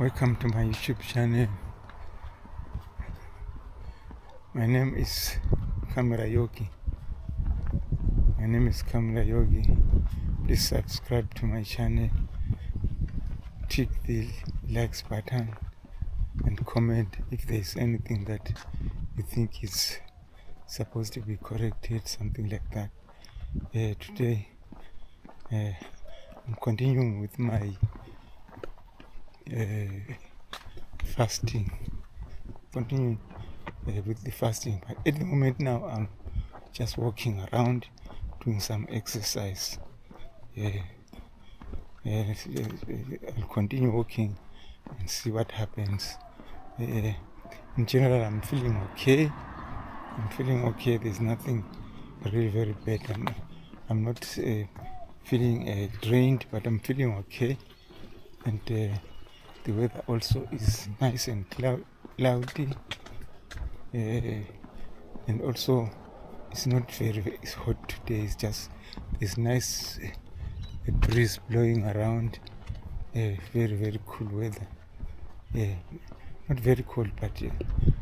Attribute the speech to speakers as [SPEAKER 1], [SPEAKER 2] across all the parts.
[SPEAKER 1] Welcome to my YouTube channel. My name is Camera Yogi. Please subscribe to my channel. Click the likes button and comment if there is anything that you think is supposed to be corrected, something like that. Today I'm continuing with my fasting. With the fasting, but at the moment now I'm just walking around doing some exercise. I'll continue walking and see what happens. In general, I'm feeling okay. There's nothing really very bad. I'm not feeling drained, but I'm feeling okay. And the weather also is nice and cloudy. And also it's not very hot today. It's just this nice breeze blowing around. Very cool weather. Not very cold, but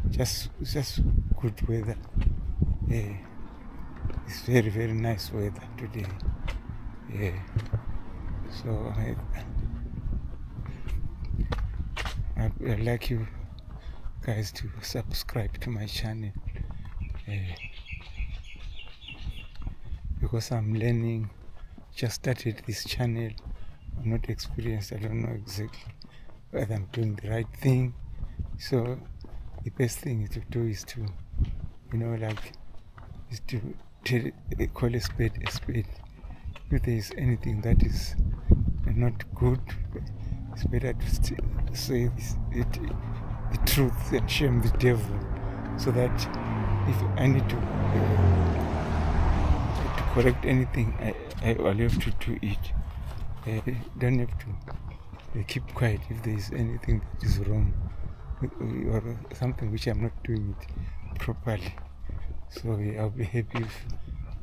[SPEAKER 1] just good weather. It's very nice weather today. So I'd like you guys to subscribe to my channel, because I'm learning. Just started this channel. I'm not experienced. I don't know exactly whether I'm doing the right thing. So the best thing to do is to, call a spade a spade. If there is anything that is not good, it's better to say the truth and shame the devil, so that if I need to correct anything, I'll have to do it. Don't have to keep quiet if there is anything that is wrong or something which I'm not doing it properly. So I'll be happy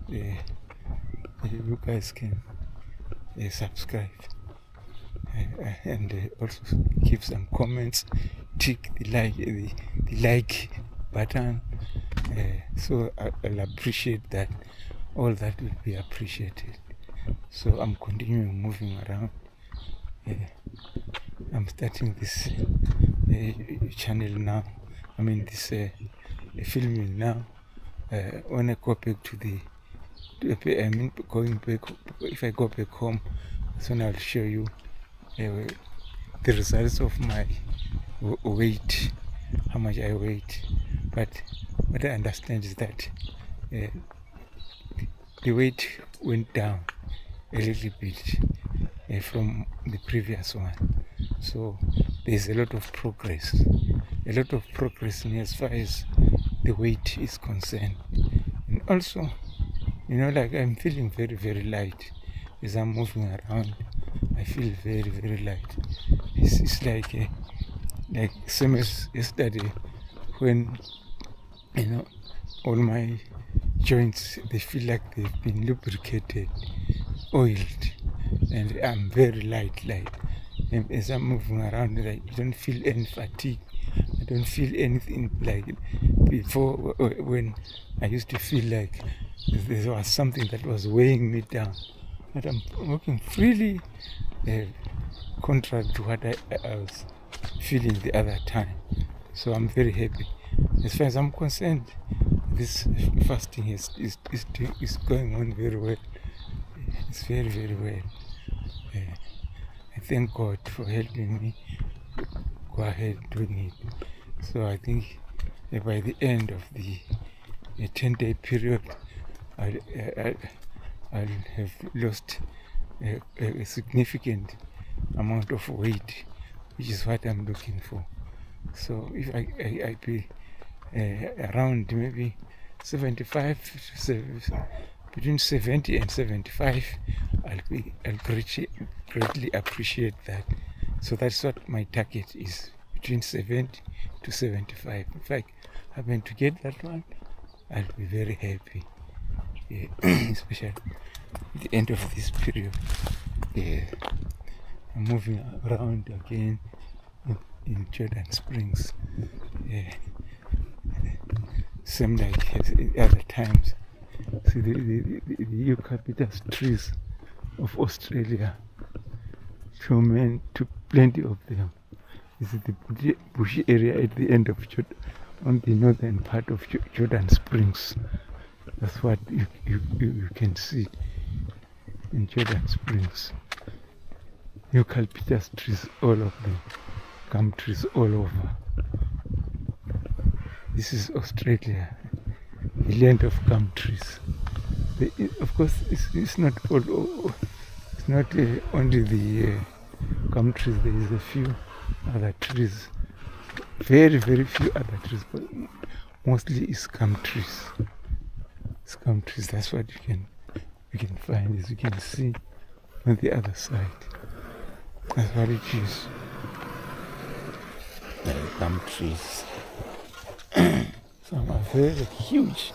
[SPEAKER 1] if you guys can subscribe and also give some comments. Tick the like button. So I'll appreciate that. All that will be appreciated. So I'm continuing moving around. I'm starting this channel now. This filming now. When I go back to going back, if I go back home, that's when I'll show you the results of my weight, how much I weigh. But what I understand is that the weight went down a little bit from the previous one. So there's a lot of progress as far as the weight is concerned. And also, I'm feeling very light as I'm moving around. I feel very light. It's like same as yesterday, when all my joints, they feel like they've been lubricated, oiled, and I'm very light. And as I'm moving around, I don't feel any fatigue. I don't feel anything like before, when I used to feel like there was something that was weighing me down. But I'm walking freely, contrary to what I was feeling the other time. So I'm very happy. As far as I'm concerned, this fasting is going on very well. It's very well. I thank God for helping me go ahead doing it. So I think by the end of the 10-day period, I'll have lost a significant amount of weight, which is what I'm looking for. So if I be around maybe 75, between 70 and 75, I'll greatly appreciate that. So that's what my target is, between 70 to 75. If I happen to get that one, I'll be very happy. Especially at the end of this period. I'm moving around again. in Jordan Springs. Same like as other times. See the eucalyptus trees of Australia. To plenty of them. This is the bushy area at the end of on the northern part of Jordan Springs. That's what you can see in Jordan Springs. Eucalyptus trees, all of them. Gum trees all over. This is Australia, the land of gum trees. Of course, it's not all. It's not only the gum trees. There is a few other trees. Very, very few other trees, but mostly it's gum trees. It's gum trees. That's what you can find, as you can see on the other side. That's what it is. Gum trees. Some are very huge.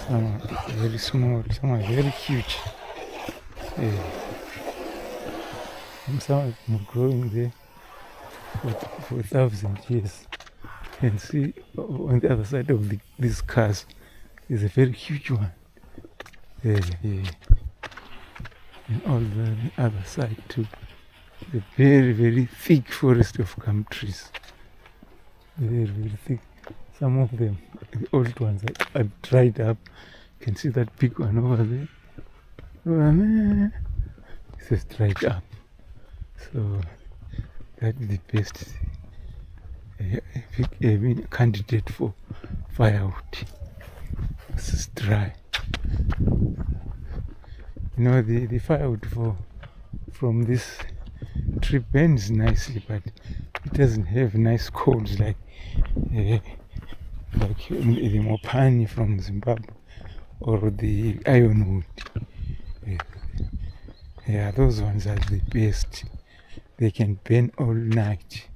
[SPEAKER 1] Some are very small. Some are very huge. And some have been growing there for 1,000 years. You can see on the other side of these cars is a very huge one. And on the other side too, a very, very thick forest of gum trees. Very, very thick. Some of them, the old ones, are dried up. You can see that big one over there. It's just dried up. So that is the best candidate for firewood. This is dry. You know, the firewood from this tree bends nicely, but it doesn't have nice coals like the Mopani from Zimbabwe or the ironwood. Those ones are the best. They can burn all night.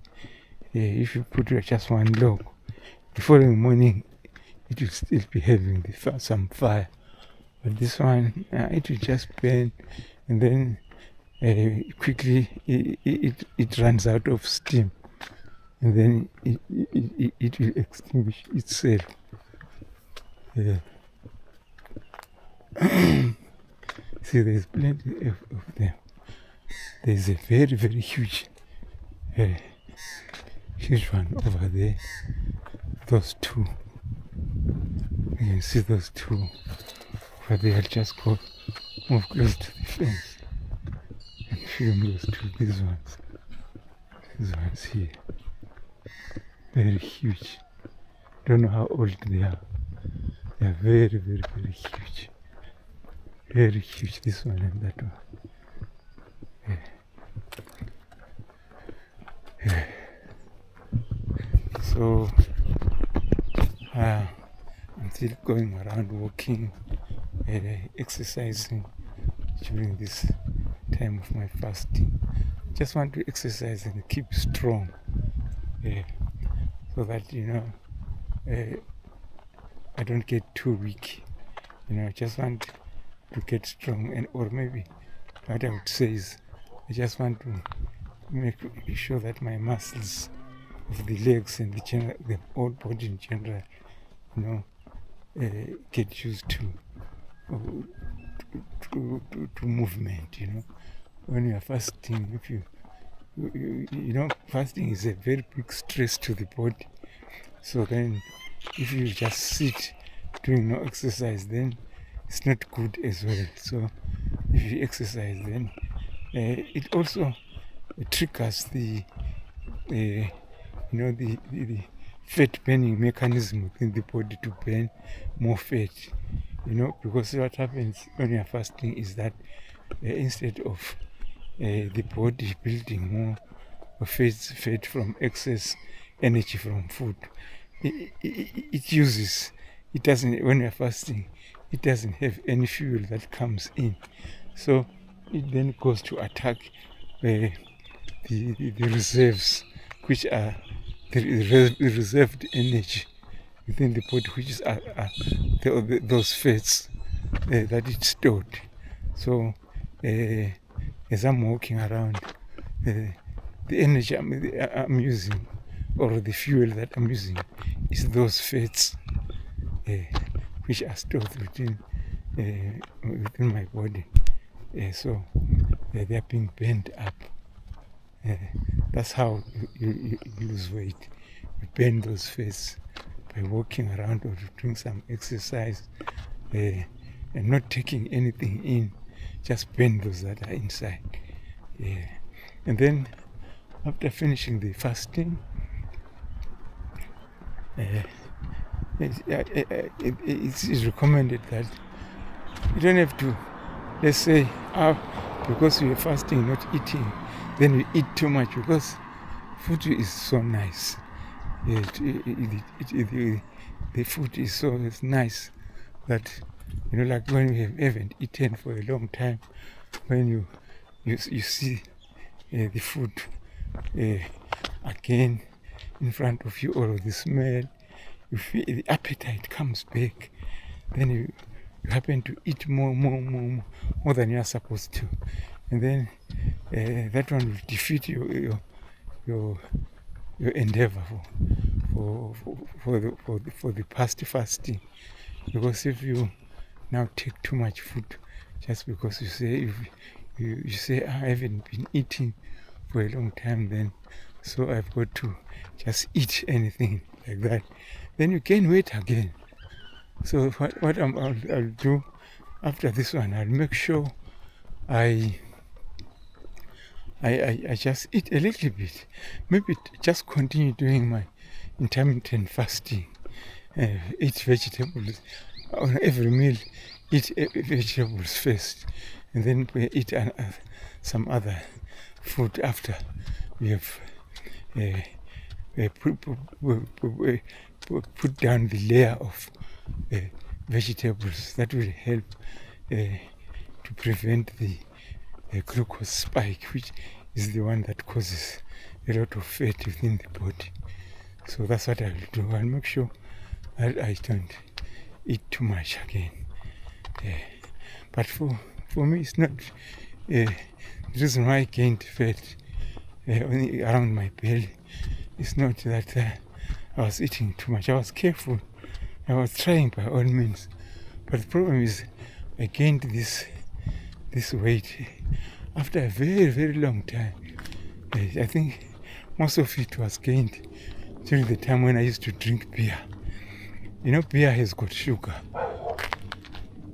[SPEAKER 1] If you put just one log, the following morning it will still be having some fire. But this one, it will just burn, and then quickly it runs out of steam, and then it will extinguish itself. See, there's plenty of them. There's a very, very huge one over there. Those two. You can see those two over there. I'll just move close to the fence and film those two. These ones here. Very huge. Don't know how old they are. They are very, very, very huge. Very huge, this one and that one. So I'm still going around walking, exercising during this time of my fasting. Just want to exercise and keep strong, so that I don't get too weak. Just want to get strong, or maybe what I would say is I just want to make sure that my muscles of the legs and the whole body in general, get used to movement. When you are fasting, fasting is a very big stress to the body. So then, if you just sit doing no exercise, then it's not good as well. So if you exercise, then it also triggers the fat burning mechanism within the body to burn more fat. Because what happens when you are fasting is that instead of the body building more fat from excess energy from food, it doesn't, when you are fasting, it doesn't have any fuel that comes in. So it then goes to attack the reserves, which are the reserved energy within the body, which are those fats that it stored. So as I'm walking around, the energy I'm using, or the fuel that I'm using, is those fats which are stored within my body. So they are being burned up. That's how you lose weight. You burn those fats by walking around or doing some exercise and not taking anything in. Just burn those that are inside. And then after finishing the fasting, it's recommended that you don't have to, let's say, because you're fasting, not eating, then you eat too much, because food is so nice. The food is so nice that, like when we haven't eaten for a long time, when you see the food again in front of you, or the smell, you feel the appetite comes back. Then you happen to eat more than you are supposed to, and then that one will defeat your endeavor for the past fasting. Because if you now take too much food, just because you say I haven't been eating for a long time, then so I've got to just eat anything like that, then you gain weight again. So what I'll do after this one, I'll make sure I just eat a little bit. Maybe just continue doing my intermittent fasting. Eat vegetables on every meal. Eat vegetables first, and then we eat some other food after we have put down the layer of vegetables. That will help to prevent the glucose spike, which is the one that causes a lot of fat within the body. So that's what I will do. I'll make sure that I don't eat too much again. But for me, it's not the reason why I gained fat around my belly. It's not that I was eating too much. I was careful. I was trying by all means. But the problem is I gained this weight after a very, very long time. I think most of it was gained during the time when I used to drink beer. Beer has got sugar.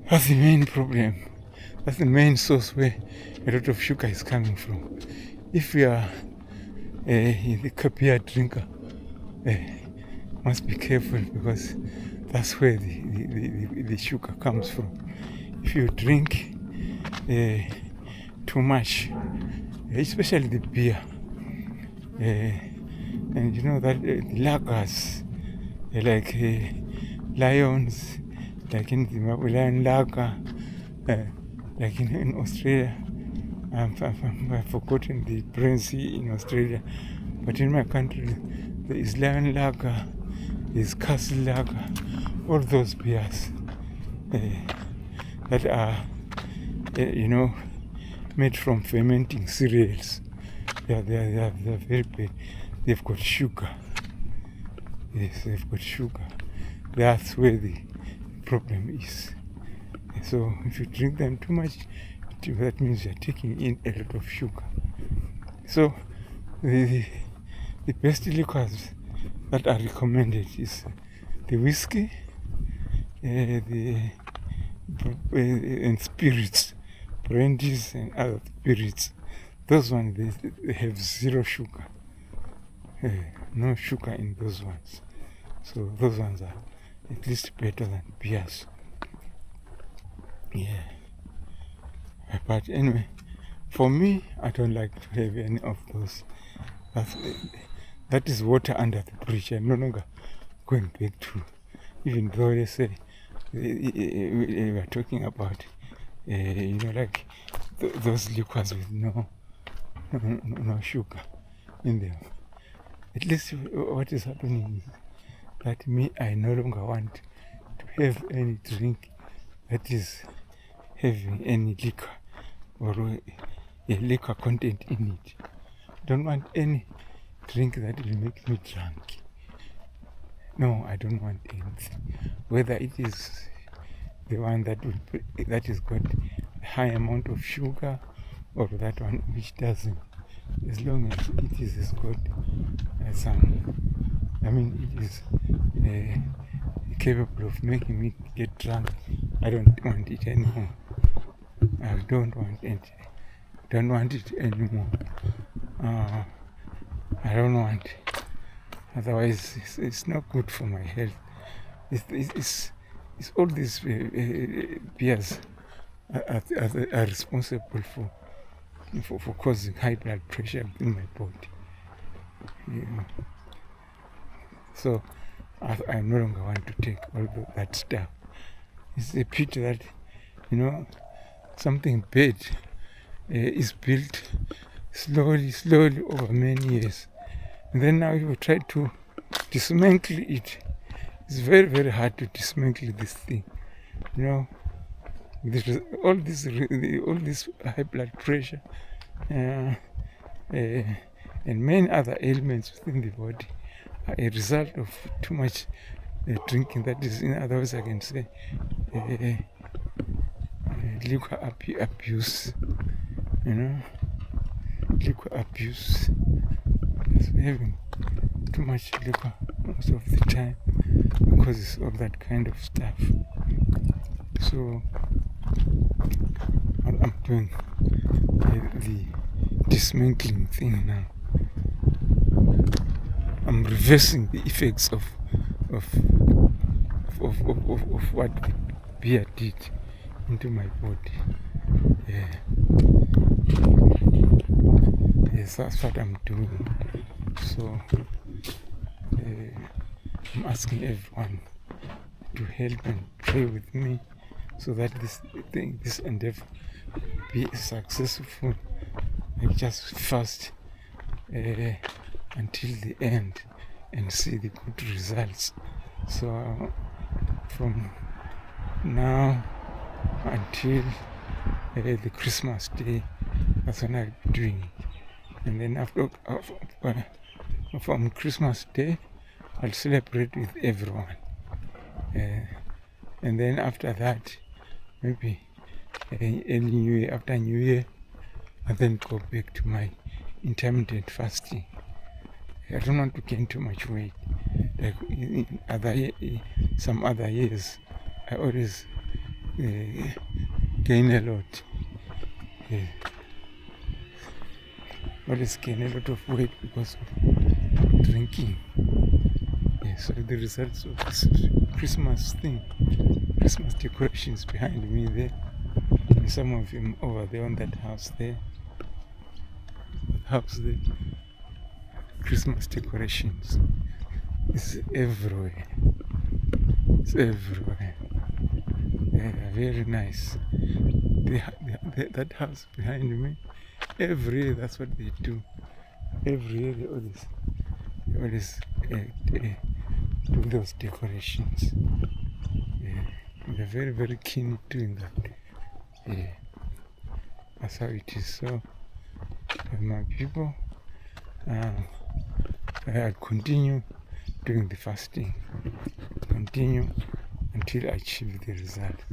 [SPEAKER 1] That's the main problem. That's the main source where a lot of sugar is coming from. If you are a beer drinker, must be careful, because that's where the sugar comes from. If you drink too much, especially the beer, and that the lagers, like Lions, like in the Lion Lager, like in Australia. I've forgotten the brand in Australia, but in my country there is Lion Lager, there's Castle Lager, all those beers that are made from fermenting cereals. They're very bad. They've got sugar. Yes, they've got sugar. That's where the problem is. So if you drink them too much, that means you're taking in a lot of sugar. So the best liquors that are recommended is the whiskey, and spirits, brandies and other spirits. Those ones, they have zero sugar. No sugar in those ones. So those ones are at least better than beers. Yeah. But anyway, for me, I don't like to have any of those. That is water under the bridge. I'm no longer going back to, even though they say we are talking about, like those liquids with no sugar in them. At least what is happening is that I no longer want to have any drink that is having any liquor or a liquor content in it. don't want any drink that will make me drunk. No, I don't want anything. Whether it is the one that is got a high amount of sugar or that one which doesn't. As long as it is got some, it is capable of making me get drunk, I don't want it anymore. I don't want it anymore. I don't want it. Otherwise, it's not good for my health. It's all these beers are responsible for causing high blood pressure in my body. So I no longer want to take all that stuff. It's a pity that something bad is built slowly over many years, and then now you try to dismantle it. It's very, very hard to dismantle this thing. All this high blood pressure and many other ailments within the body are a result of too much drinking. That is, in other words, I can say liquor abuse. Liquor abuse. So having too much liquor most of the time causes all that kind of stuff. So I'm doing the dismantling thing now. I'm reversing the effects of what the beer did into my body. Yes, that's what I'm doing. So I'm asking everyone to help and pray with me so that this endeavor be successful. I just fast until the end and see the good results. So from now until the Christmas day, that's when I'll be doing it. And then from Christmas day, I'll celebrate with everyone. And then after that, maybe early New Year, after New Year, and then go back to my intermittent fasting. I don't want to gain too much weight. Like in some other years, I always gain a lot. Always gain a lot of weight because of drinking. So the results of this Christmas thing, Christmas decorations behind me there, and some of them over there on that house there, Christmas decorations. It's everywhere. They're very nice. That house behind me, every year that's what they do. Every year they always do those decorations. They're very, very keen doing that. That's how it is. So my people, I'll continue doing the fasting. Continue until I achieve the result.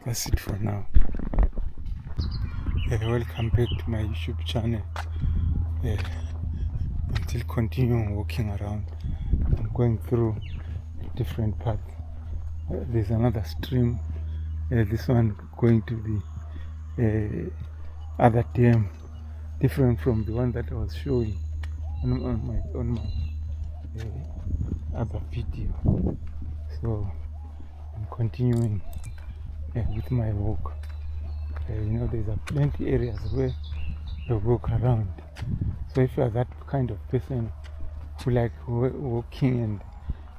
[SPEAKER 1] That's it for now. Welcome back to my YouTube channel. I'm still continuing walking around. I'm going through different paths. There's another stream. This one going to the other dam, different from the one that I was showing on my other video. So I'm continuing with my walk. There's plenty areas where you walk around. So if you are that kind of person who like walking and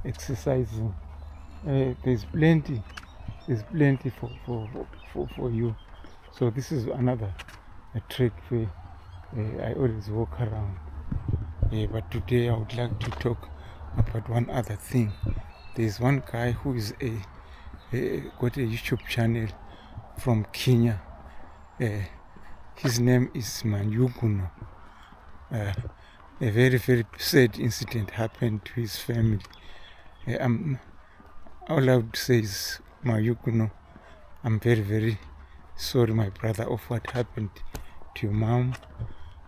[SPEAKER 1] exercising, there's plenty for you. So this is another track where I always walk around. But today I would like to talk about one other thing. There's one guy who is got a YouTube channel from Kenya. His name is Manyuguno. a very, very sad incident happened to his family. All I would say is, Mayukuno, I'm very, very sorry, my brother, of what happened to your mom.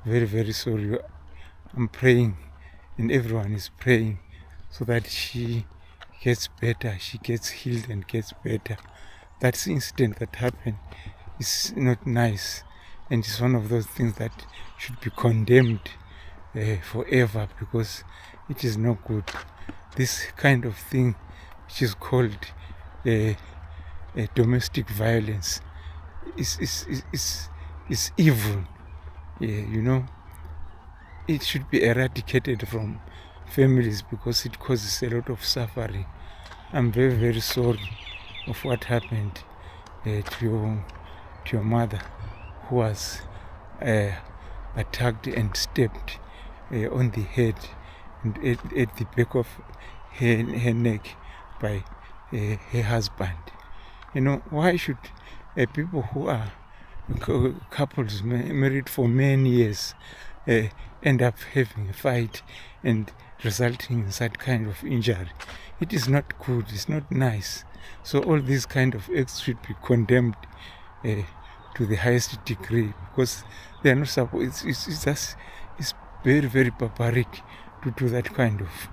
[SPEAKER 1] Very, very sorry. I'm praying, and everyone is praying, so that she gets better, she gets healed and gets better. That incident that happened is not nice, and it's one of those things that should be condemned forever, because it is no good. This kind of thing, which is called domestic violence, is evil. It should be eradicated from families, because it causes a lot of suffering. I'm very, very sorry of what happened to your mother, who was attacked and stabbed on the head and at the back of her neck by her husband. Why should people who are couples married for many years end up having a fight and resulting in that kind of injury? It is not good, it's not nice. So all these kind of acts should be condemned to the highest degree, because they are not supposed. It's very, very barbaric to do that kind of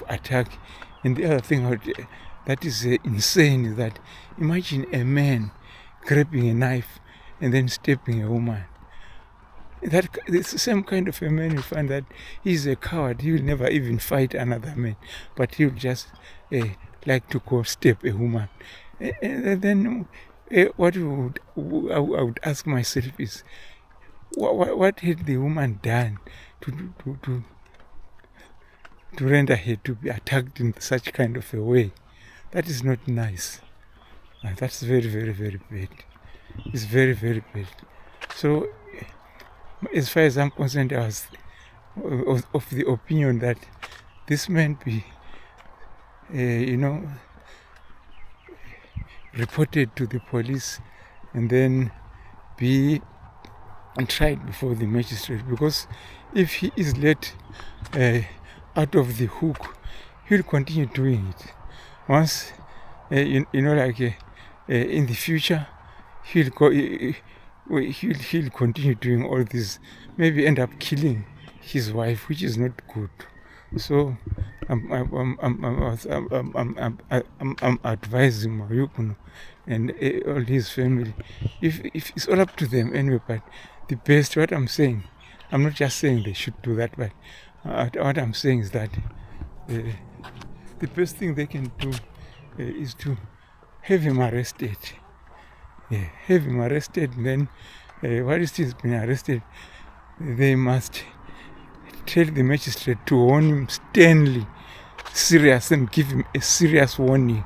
[SPEAKER 1] attack. And the other thing that is insane is that, imagine a man grabbing a knife and then stabbing a woman. It's the same kind of a man. You find that he's a coward. He will never even fight another man, but he will just like to go stab a woman. And then what I would ask myself is, what had the woman done to render her to be attacked in such kind of a way? That is not nice. That's very, very, very bad. It's very, very bad. So, as far as I'm concerned, I was of the opinion that this man be, reported to the police and then be tried before the magistrate, because if he is let out of the hook, he'll continue doing it. Once, in the future, he'll continue doing all this, maybe end up killing his wife, which is not good. So I'm advising Mayukuno and all his family, if it's all up to them anyway, but the best, what I'm saying, I'm not just saying they should do that, but what I'm saying is that the best thing they can do is to have him arrested. Have him arrested, and then once he's been arrested, they must tell the magistrate to warn him sternly, serious, and give him a serious warning,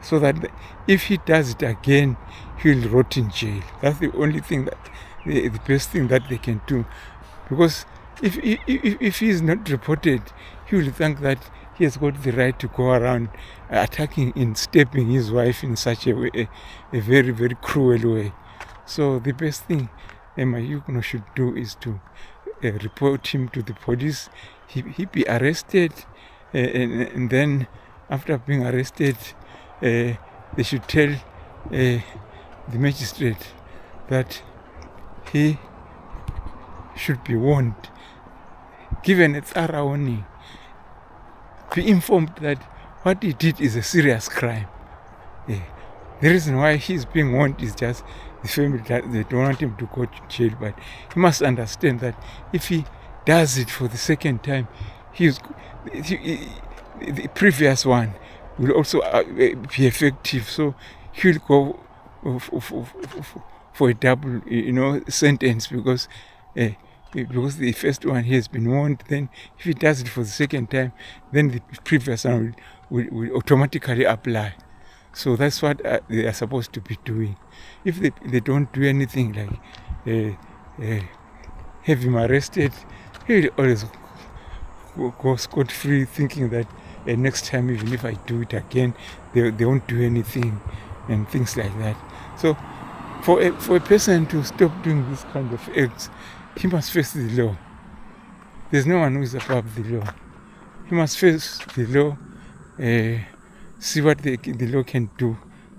[SPEAKER 1] so that if he does it again, he'll rot in jail. That's the only thing that the best thing that they can do, because if he is not reported, he will think that he has got the right to go around attacking and stabbing his wife in such a way, a very, very cruel way. So the best thing Mayukuno should do is to report him to the police. He be arrested, and then after being arrested, they should tell the magistrate that he should be warned, given a thorough warning, be informed that what he did is a serious crime. The reason why he's being warned is just the family that they don't want him to go to jail, but he must understand that if he does it for the second time, the previous one will also be effective. So he'll go for a double, sentence, because the first one he has been warned. Then if he does it for the second time, then the previous one will automatically apply. So that's what they are supposed to be doing. If they don't do anything, like have him arrested, he'll always go scot-free, thinking that next time, even if I do it again, they won't do anything, and things like that. So for a person to stop doing this kind of acts, he must face the law. There's no one who is above the law. He must face the law, see what the law can do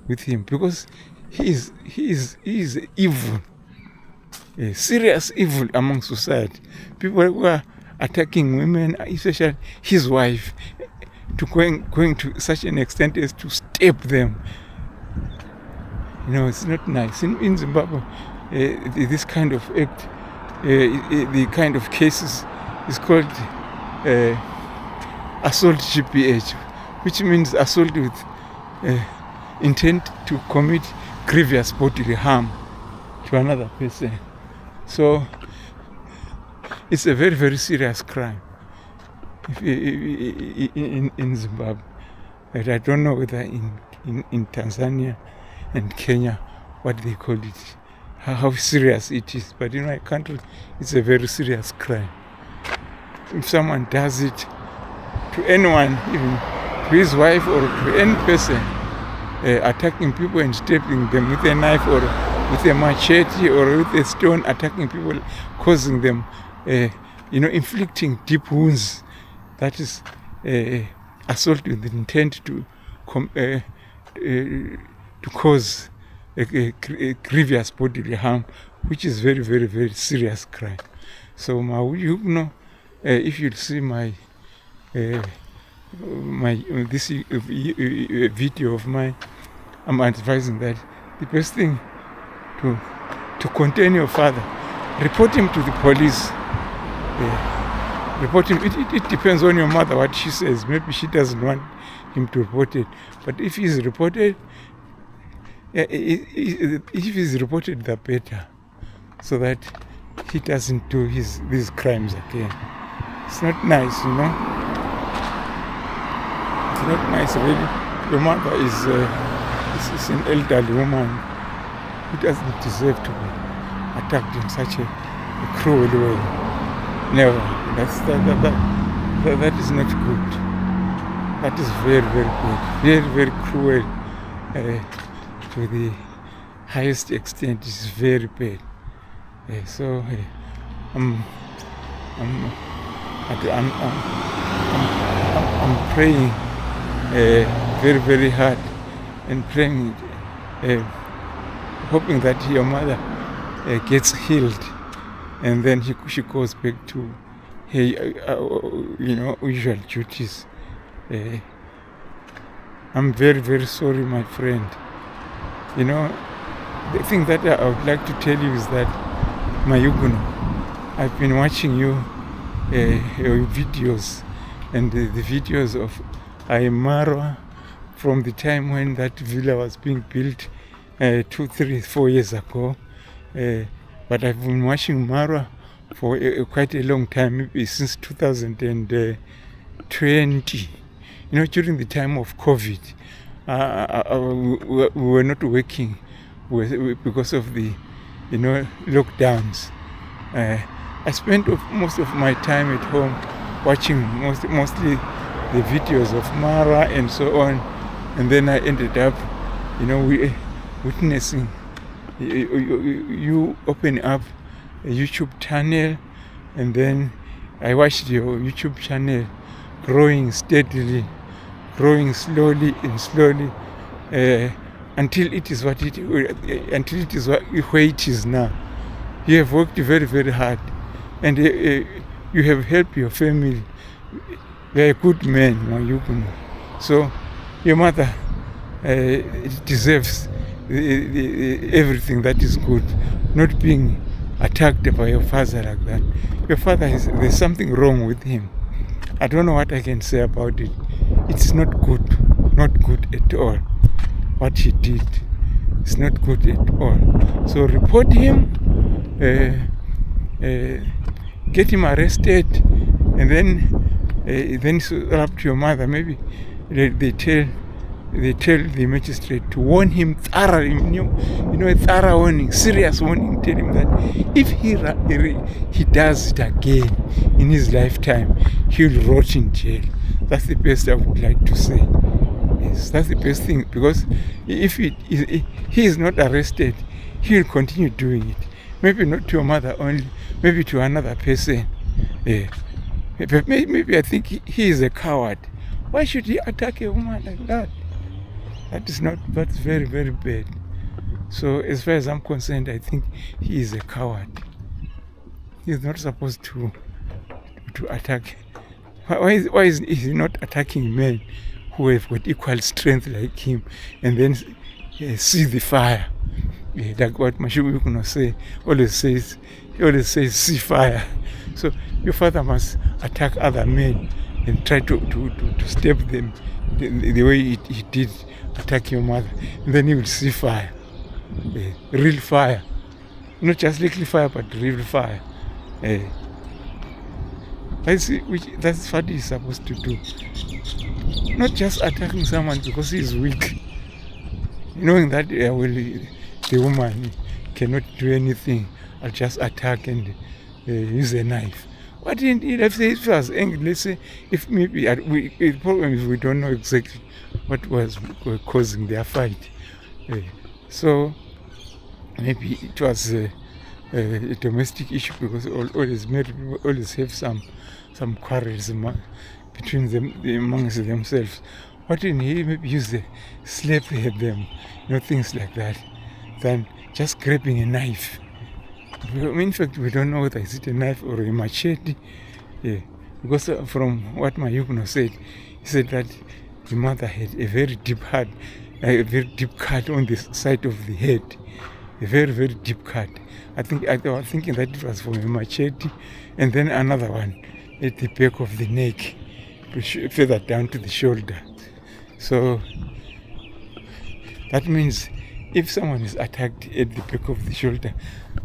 [SPEAKER 1] with him, because he is evil, serious evil among society. People who are attacking women, especially his wife, to going to such an extent as to stab them. It's not nice. In Zimbabwe, this kind of act, the kind of cases is called assault GBH, which means assault with intent to commit grievous bodily harm to another person. So it's a very, very serious crime in Zimbabwe. But I don't know whether in Tanzania and Kenya, what they call it, how serious it is. But in my country, it's a very serious crime. If someone does it to anyone, even to his wife or to any person, attacking people and stabbing them with a knife or with a machete or with a stone, attacking people, causing them, inflicting deep wounds, that is assault with intent to cause a grievous bodily harm, which is very, very, very serious crime. So if you see my this video of mine, I'm advising that the best thing to contain your father, report him to the police. Report him. It depends on your mother what she says. Maybe she doesn't want him to report it, but if he's reported, the better, so that he doesn't do these crimes again. It's not nice, It's not nice, really. Your mother is an elderly woman who doesn't deserve to be attacked in such a cruel way. Never. That is not good. That is very, very good. Very, very cruel. To the highest extent, is very bad. So I'm praying very, very hard, and praying, hoping that your mother gets healed, and then she goes back to her usual duties. I'm very, very sorry, my friend. The thing that I would like to tell you is that, Mayuguno, I've been watching your videos, and the videos of Marwa from the time when that villa was being built 2, 3, 4 years ago. But I've been watching Marwa for quite a long time, maybe since 2020. During the time of COVID, we were not working because of the lockdowns. I spent most of my time at home watching mostly the videos of Marwa and so on, and then I ended up witnessing you open up a YouTube channel, and then I watched your YouTube channel growing steadily, growing slowly and slowly, until it is where it is now. You have worked very, very hard, and you have helped your family. You are a good man, Mayuguno. So your mother deserves everything that is good, not being attacked by your father like that. Your father, there's something wrong with him. I don't know what I can say about it. It's not good at all. What he did, it's not good at all. So report him, get him arrested, and then it's up to your mother. Maybe they tell the magistrate to warn him thoroughly, a thorough warning, serious warning. Tell him that if he does it again in his lifetime, he'll rot in jail. That's the best I would like to say. Yes, that's the best thing, because if he is not arrested, he'll continue doing it. maybe not to your mother only, maybe to another person. But maybe I think he is a coward. Why should he attack a woman like that? That's very, very bad. So as far as I'm concerned, I think he is a coward. He's not supposed to attack. Why is he not attacking men who have got equal strength like him, and then see the fire? Like what Mashubu Yukuno always says see fire. So your father must attack other men and try to step them the way he did attack your mother, and then he will see fire, real fire, not just little fire but real fire. That's what he's supposed to do. Not just attacking someone because he's weak, knowing that the woman cannot do anything. I'll just attack and use a knife. Why didn't he? Let's say if he was angry, let's say if maybe the problem is we don't know exactly what was causing their fight. So maybe it was a domestic issue, because always married people always have some quarrels between them amongst themselves. Why didn't he maybe use a slap them, things like that, than just grabbing a knife? In fact, we don't know whether it's a knife or a machete. Because from what Mayukuno said, he said that the mother had a very deep cut on the side of the head, a very, very deep cut. I was thinking that it was from a machete, and then another one at the back of the neck, further down to the shoulder. So that means if someone is attacked at the back of the shoulder,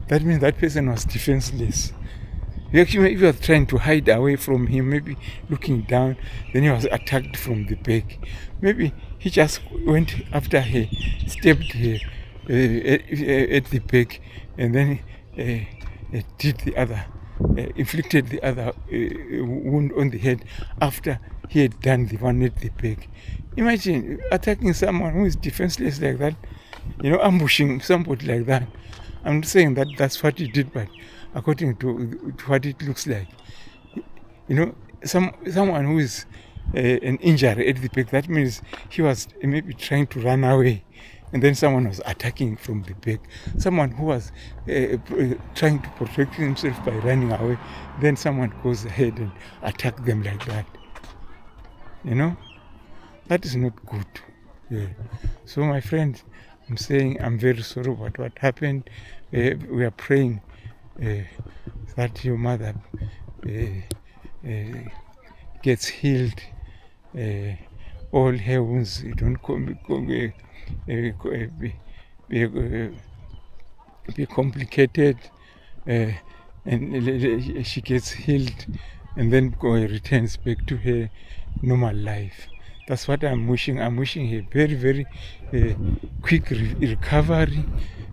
[SPEAKER 1] that means that person was defenseless. If he was trying to hide away from him, maybe looking down, then he was attacked from the back. Maybe he just went after her, stabbed her at the back, and then inflicted the other wound on the head after he had done the one at the back. Imagine attacking someone who is defenseless like that, ambushing somebody like that. I'm not saying that that's what he did, but according to what it looks like, someone who is an injury at the back, that means he was maybe trying to run away, and then someone was attacking from the back. Someone who was trying to protect himself by running away, then someone goes ahead and attack them like that. That is not good. So my friend, I'm saying I'm very sorry about what happened. We are praying that your mother gets healed. All her wounds don't be complicated, and she gets healed, and then returns back to her normal life. That's what I'm wishing. I'm wishing her very, very quick recovery,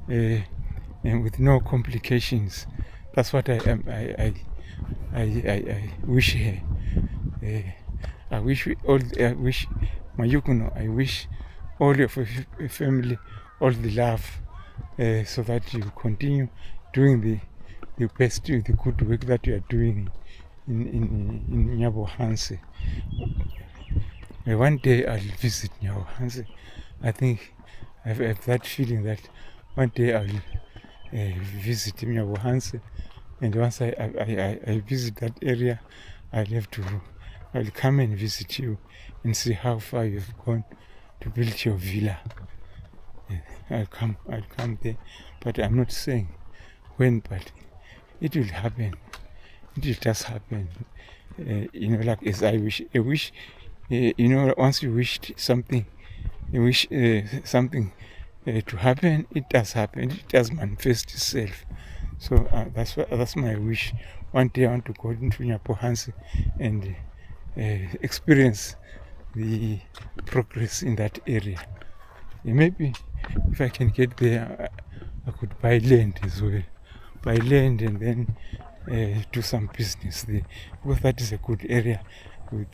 [SPEAKER 1] and with no complications. That's what I wish her. I wish Mayukuno, I wish all your family all the love, so that you continue doing the best, the good work that you are doing in Nyabohanse. One day I'll visit Nyabohanse. I think I have that feeling that one day I'll visit Nyabohanse, and once I visit that area, I'll come and visit you and see how far you've gone to build your villa. I'll come there, but I'm not saying when, but it will happen. It will just happen. Like as I wish, once you wished something, you wish something to happen, it does happen. It does manifest itself. So that's my wish. One day I want to go into Nyabohanse and experience the progress in that area. Maybe if I can get there, I could buy land as well. Buy land and then do some business there, because that is a good area.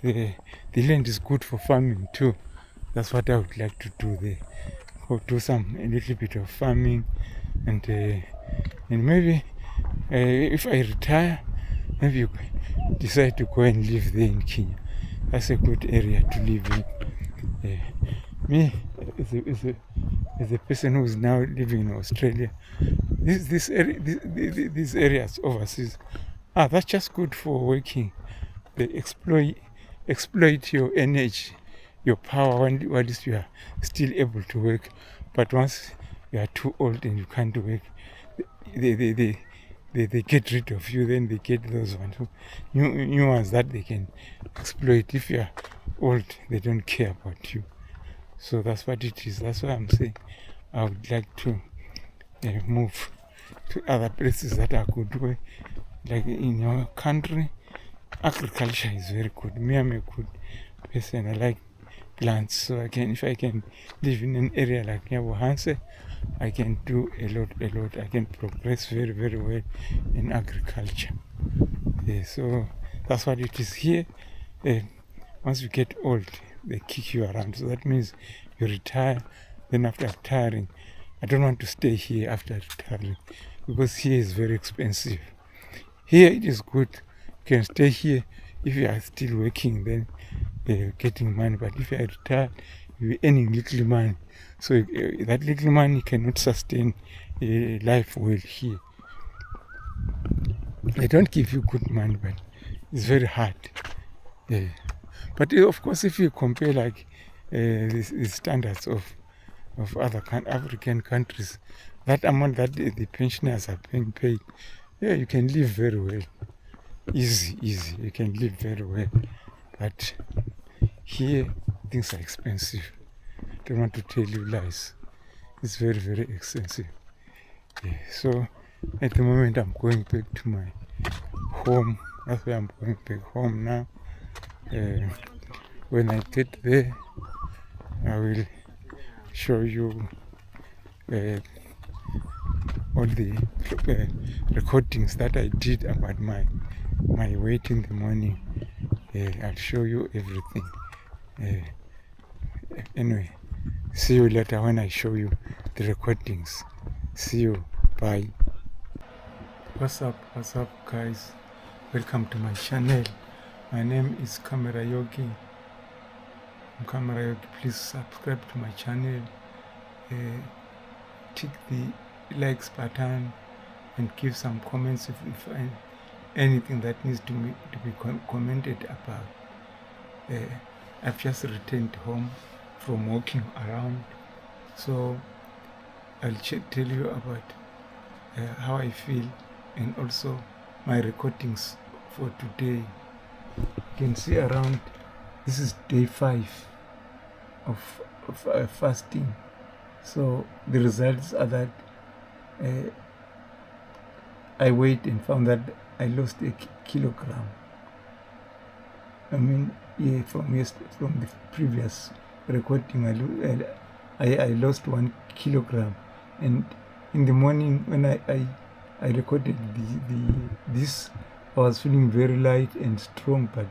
[SPEAKER 1] The land is good for farming too. That's what I would like to do there. Go do a little bit of farming, and maybe if I retire, maybe you decide to go and live there in Kenya. That's a good area to live in. Me, as a person who is now living in Australia, these areas overseas, that's just good for working. They exploit your energy, your power, while you are still able to work. But once you are too old and you can't work, they get rid of you. Then they get those ones, new ones that they can exploit. If you are old, they don't care about you. So that's what it is. That's why I'm saying I would like to move to other places that are good way. Like in your country, agriculture is very good. Me, I'm a good person. I like plants, so if I can live in an area like Nyabohanse, I can do a lot. I can progress very, very well in agriculture. So that's what it is here. Once you get old, they kick you around. So that means you retire. Then after retiring, I don't want to stay here after retiring because here is very expensive. Here it is good. You can stay here if you are still working, then you're getting money. But if you are retired, you're earning little money. So that little money cannot sustain life well here. They don't give you good money, but it's very hard. But of course, if you compare like the standards of other African countries, that amount that the pensioners are being paid, you can live very well. Easy. You can live very well. But here, things are expensive. I don't want to tell you lies. It's very, very expensive. So at the moment, I'm going back to my home. That's why I'm going back home now. When I get there, I will show you all the recordings that I did about my weight in the morning. I'll show you everything. Anyway, see you later when I show you the recordings. See you. Bye. What's up guys? Welcome to my channel. My name is Camera Yogi. I'm Camera Yogi. Please subscribe to my channel. Tick the likes button and give some comments if you find anything that needs to be commented about. I've just returned home from walking around, so I'll tell you about how I feel and also my recordings for today. You can see around, this is day 5 of fasting. So the results are that I weighed and found that I lost a kilogram. I mean, from the previous recording, I lost 1 kilogram, and in the morning when I recorded this, I was feeling very light and strong, but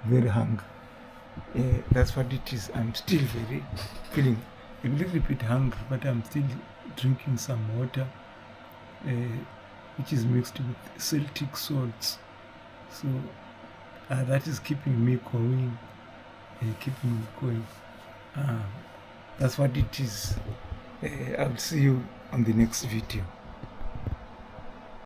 [SPEAKER 1] very hungry. That's what it is. I'm still feeling a little bit hungry, but I'm still drinking some water, which is mixed with Celtic salts. So that is keeping me going. That's what it is. I'll see you on the next video.